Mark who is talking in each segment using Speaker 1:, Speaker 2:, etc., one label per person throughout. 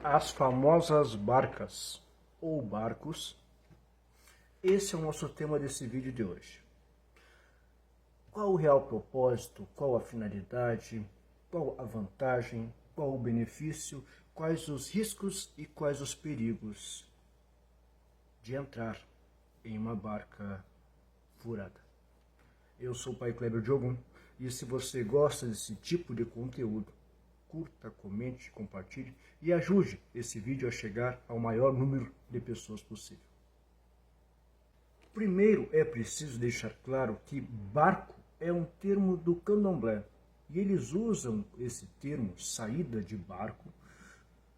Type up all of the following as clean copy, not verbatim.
Speaker 1: As famosas barcas ou barcos. Esse é o nosso tema desse vídeo de hoje. Qual o real propósito, qual a finalidade, qual a vantagem, qual o benefício, quais os riscos e quais os perigos de entrar em uma barca furada. Eu sou o Pai Kleber Jogum e se você gosta desse tipo de conteúdo, curta, comente, compartilhe e ajude esse vídeo a chegar ao maior número de pessoas possível. Primeiro é preciso deixar claro que barco é um termo do candomblé e eles usam esse termo, saída de barco,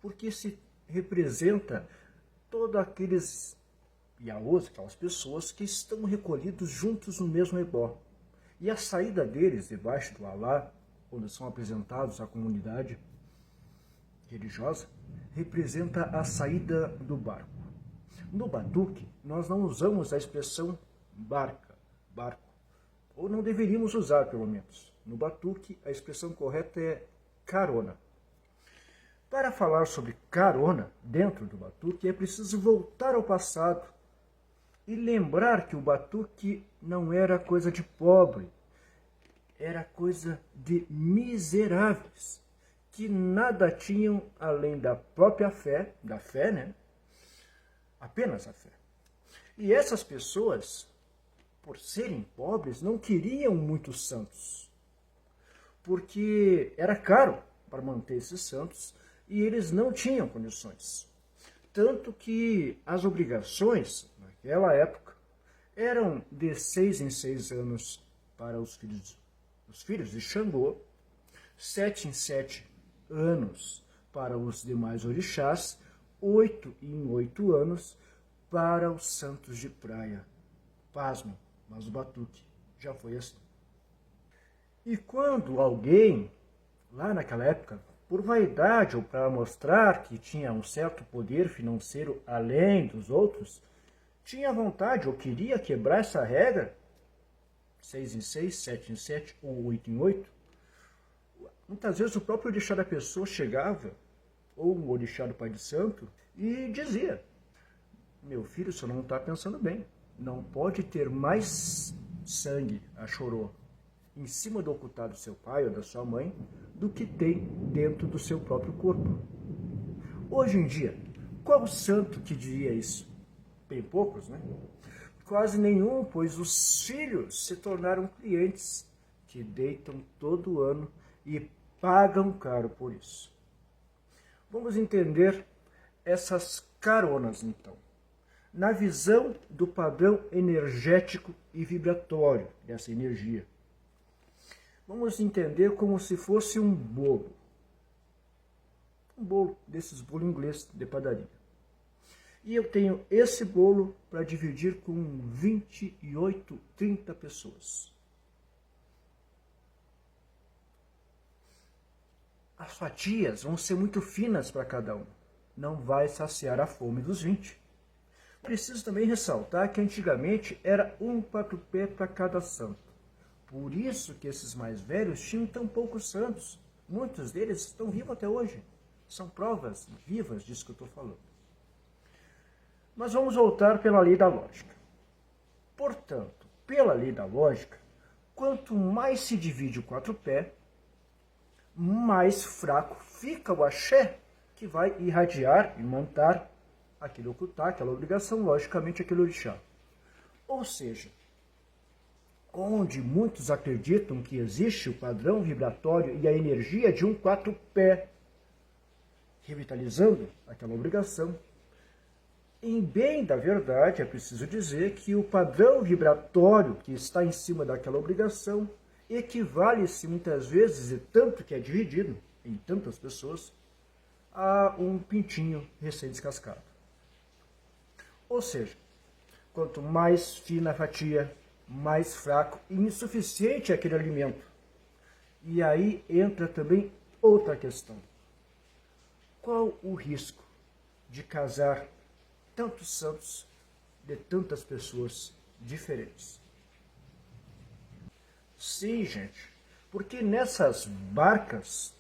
Speaker 1: porque se representa todos aqueles iaôs, aquelas pessoas que estão recolhidos juntos no mesmo ebó. E a saída deles debaixo do alá, quando são apresentados à comunidade religiosa, representa a saída do barco. No batuque, nós não usamos a expressão barco, ou não deveríamos usar, pelo menos. No batuque, a expressão correta é carona. Para falar sobre carona dentro do batuque, é preciso voltar ao passado e lembrar que o batuque não era coisa de pobre, era coisa de miseráveis, que nada tinham além da própria fé, né? Apenas a fé. E essas pessoas, por serem pobres, não queriam muitos santos, porque era caro para manter esses santos e eles não tinham condições. Tanto que as obrigações, naquela época, eram de 6 em 6 anos para os filhos de Xangô, 7 em 7 anos para os demais orixás, 8 em 8 anos para os santos de praia. Pasmem, mas o batuque já foi assim. E quando alguém, lá naquela época, por vaidade ou para mostrar que tinha um certo poder financeiro além dos outros, tinha vontade ou queria quebrar essa regra, 6 em 6, 7 em 7 ou 8 em 8, muitas vezes o próprio orixá da pessoa chegava, ou o orixá do pai de santo, e dizia: meu filho, o senhor não está pensando bem, não pode ter mais sangue, a chorô, em cima do ocultar do seu pai ou da sua mãe, do que tem dentro do seu próprio corpo. Hoje em dia, qual santo que diria isso? Bem poucos, né? Quase nenhum, pois os filhos se tornaram clientes que deitam todo ano e pagam caro por isso. Vamos entender essas caronas, então, na visão do padrão energético e vibratório dessa energia. Vamos entender como se fosse um bolo. Um bolo, desses bolos inglês de padaria. E eu tenho esse bolo para dividir com 28, 30 pessoas. As fatias vão ser muito finas para cada um. Não vai saciar a fome dos 20. Preciso também ressaltar que antigamente era um patupé para cada santo. Por isso que esses mais velhos tinham tão poucos santos. Muitos deles estão vivos até hoje. São provas vivas disso que eu estou falando. Mas vamos voltar pela lei da lógica. Portanto, pela lei da lógica, quanto mais se divide o quatro-pé, mais fraco fica o axé que vai irradiar e manter aquele ocultar, aquela obrigação, logicamente aquele orixá. Ou seja, onde muitos acreditam que existe o padrão vibratório e a energia de um quatro-pé, revitalizando aquela obrigação, em bem da verdade, é preciso dizer que o padrão vibratório que está em cima daquela obrigação equivale-se muitas vezes, e tanto que é dividido em tantas pessoas, a um pintinho recém-descascado. Ou seja, quanto mais fina a fatia, mais fraco e insuficiente é aquele alimento. E aí entra também outra questão. Qual o risco de casar tantos santos de tantas pessoas diferentes? Sim, gente, porque nessas barcas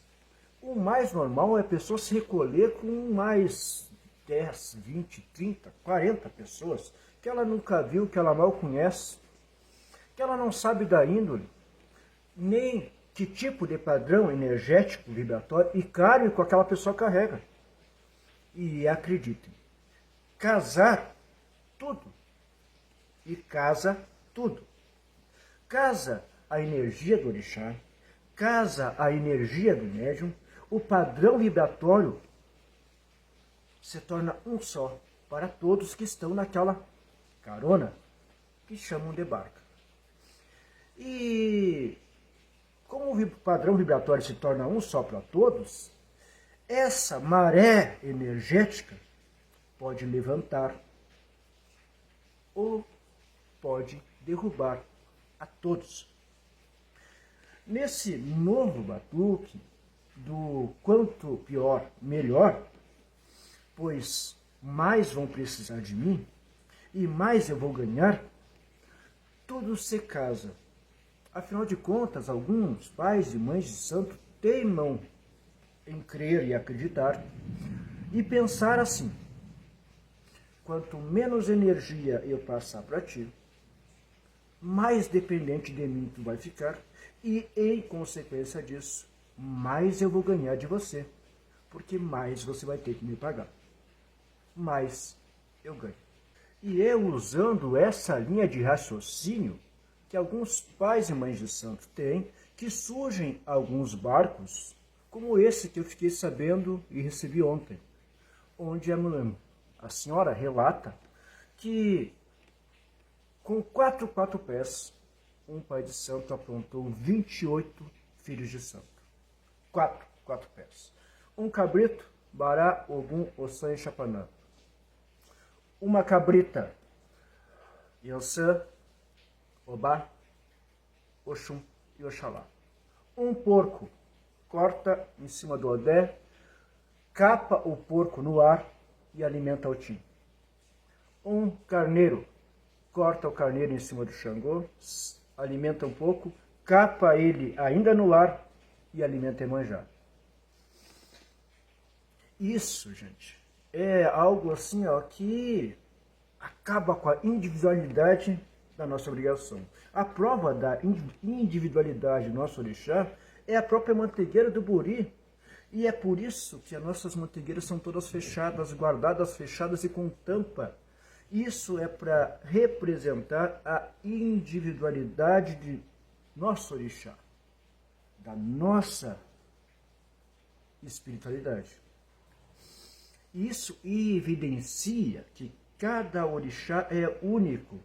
Speaker 1: O mais normal é a pessoa se recolher com mais 10, 20, 30, 40 pessoas que ela nunca viu, que ela mal conhece, que ela não sabe da índole, nem que tipo de padrão energético, vibratório e kármico aquela pessoa carrega. E acreditem, casar tudo. E casa tudo. Casa a energia do orixá, casa a energia do médium, o padrão vibratório se torna um só para todos que estão naquela carona que chamam de barca. E como o padrão vibratório se torna um só para todos, essa maré energética pode levantar ou pode derrubar a todos. Nesse novo batuque do quanto pior, melhor, pois mais vão precisar de mim e mais eu vou ganhar, tudo se casa. Afinal de contas, alguns pais e mães de santo teimam em crer e acreditar e pensar assim: quanto menos energia eu passar para ti, mais dependente de mim tu vai ficar e, em consequência disso, mais eu vou ganhar de você, porque mais você vai ter que me pagar. Mais eu ganho. E é usando essa linha de raciocínio que alguns pais e mães de santo têm que surgem alguns barcos, como esse que eu fiquei sabendo e recebi ontem, onde a senhora relata que com quatro pés, um pai de santo aprontou 28 filhos de santo. Quatro pés. Um cabrito, Bará, Ogum, Ossan e Chapanã. Uma cabrita, Yansan, Obá, Oxum e Oxalá. Um porco, corta em cima do Odé, capa o porco no ar e alimenta o Tim. Um carneiro, corta o carneiro em cima do Xangô, alimenta um pouco, capa ele ainda no ar e alimenta Emanjá. Isso, gente, é algo assim, ó, que acaba com a individualidade da nossa obrigação. A prova da individualidade do nosso orixá é a própria mantegueira do Buri. E é por isso que as nossas mantegueiras são todas fechadas, guardadas, fechadas e com tampa. Isso é para representar a individualidade de nosso orixá, da nossa espiritualidade. Isso evidencia que cada orixá é único.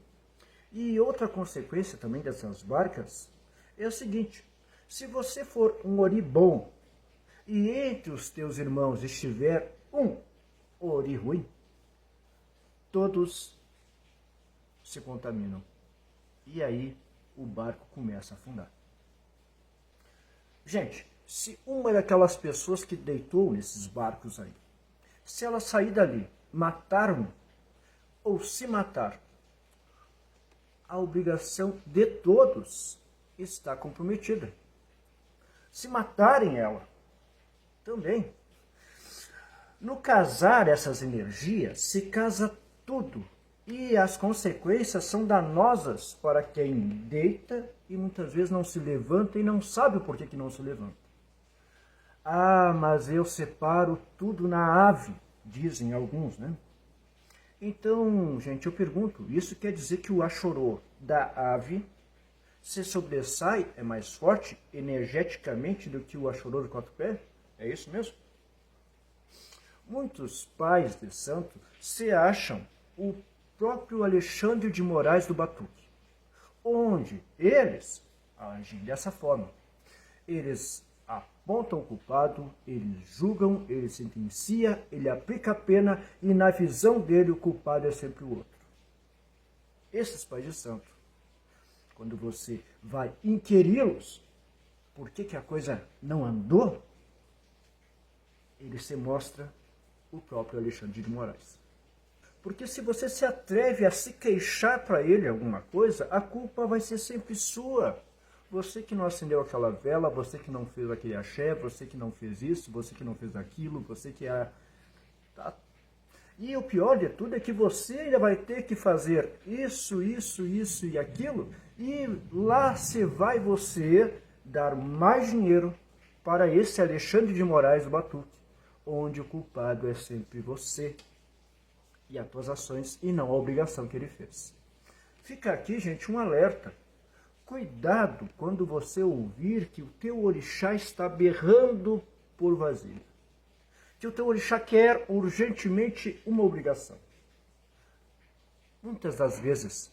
Speaker 1: E outra consequência também dessas barcas é o seguinte: se você for um ori bom e entre os teus irmãos estiver um ori ruim, todos se contaminam. E aí o barco começa a afundar. Gente, se uma daquelas pessoas que deitou nesses barcos aí, se ela sair dali, matar-no ou se matar, a obrigação de todos está comprometida. Se matarem ela, também. No casar essas energias, se casa tudo. E as consequências são danosas para quem deita e muitas vezes não se levanta e não sabe o porquê que não se levanta. Ah, mas eu separo tudo na ave, dizem alguns, né? Então, gente, eu pergunto, isso quer dizer que o Axorô da ave se sobressai, é mais forte energeticamente do que o Axorô do quatro pés? É isso mesmo? Muitos pais de santo se acham o próprio Alexandre de Moraes do Batuque, onde eles agem dessa forma. Eles apontam o culpado, eles julgam, eles sentenciam, ele aplica a pena e na visão dele o culpado é sempre o outro. Esses pais de santo, quando você vai inquiri-los, por que a coisa não andou, ele se mostra o próprio Alexandre de Moraes. Porque se você se atreve a se queixar para ele alguma coisa, a culpa vai ser sempre sua. Você que não acendeu aquela vela, você que não fez aquele axé, você que não fez isso, você que não fez aquilo, você que é... Tá. E o pior de tudo é que você ainda vai ter que fazer isso e aquilo, e lá vai você dar mais dinheiro para esse Alexandre de Moraes do Batuque, onde o culpado é sempre você e as tuas ações, e não a obrigação que ele fez. Fica aqui, gente, um alerta. Cuidado quando você ouvir que o teu orixá está berrando por vazio. Que o teu orixá quer urgentemente uma obrigação. Muitas das vezes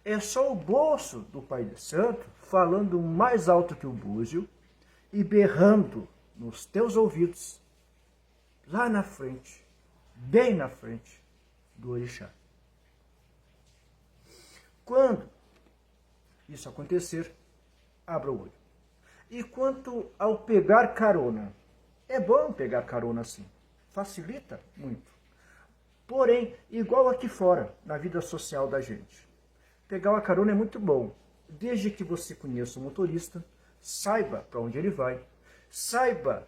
Speaker 1: é só o bolso do Pai de Santo falando mais alto que o búzio e berrando nos teus ouvidos, lá na frente, bem na frente do orixá. Quando isso acontecer, abra o olho. E quanto ao pegar carona, é bom pegar carona sim, facilita muito. Porém, igual aqui fora, na vida social da gente, pegar uma carona é muito bom, desde que você conheça o motorista, saiba para onde ele vai, saiba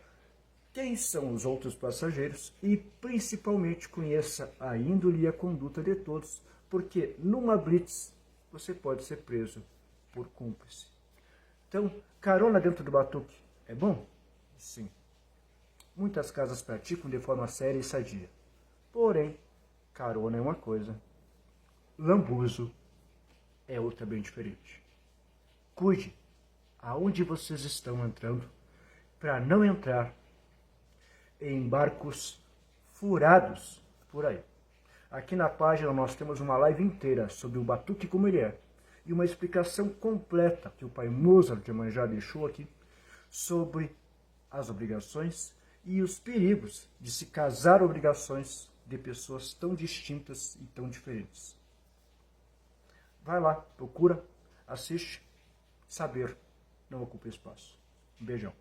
Speaker 1: quem são os outros passageiros e principalmente conheça a índole e a conduta de todos, porque numa blitz você pode ser preso por cúmplice. Então, carona dentro do batuque é bom? Sim. Muitas casas praticam de forma séria e sadia. Porém, carona é uma coisa, lambuzo é outra bem diferente. Cuide aonde vocês estão entrando para não entrar em barcos furados por aí. Aqui na página nós temos uma live inteira sobre o batuque como ele é e uma explicação completa que o pai Mozart de Iemanjá deixou aqui sobre as obrigações e os perigos de se casar obrigações de pessoas tão distintas e tão diferentes. Vai lá, procura, assiste, saber não ocupa espaço. Um beijão.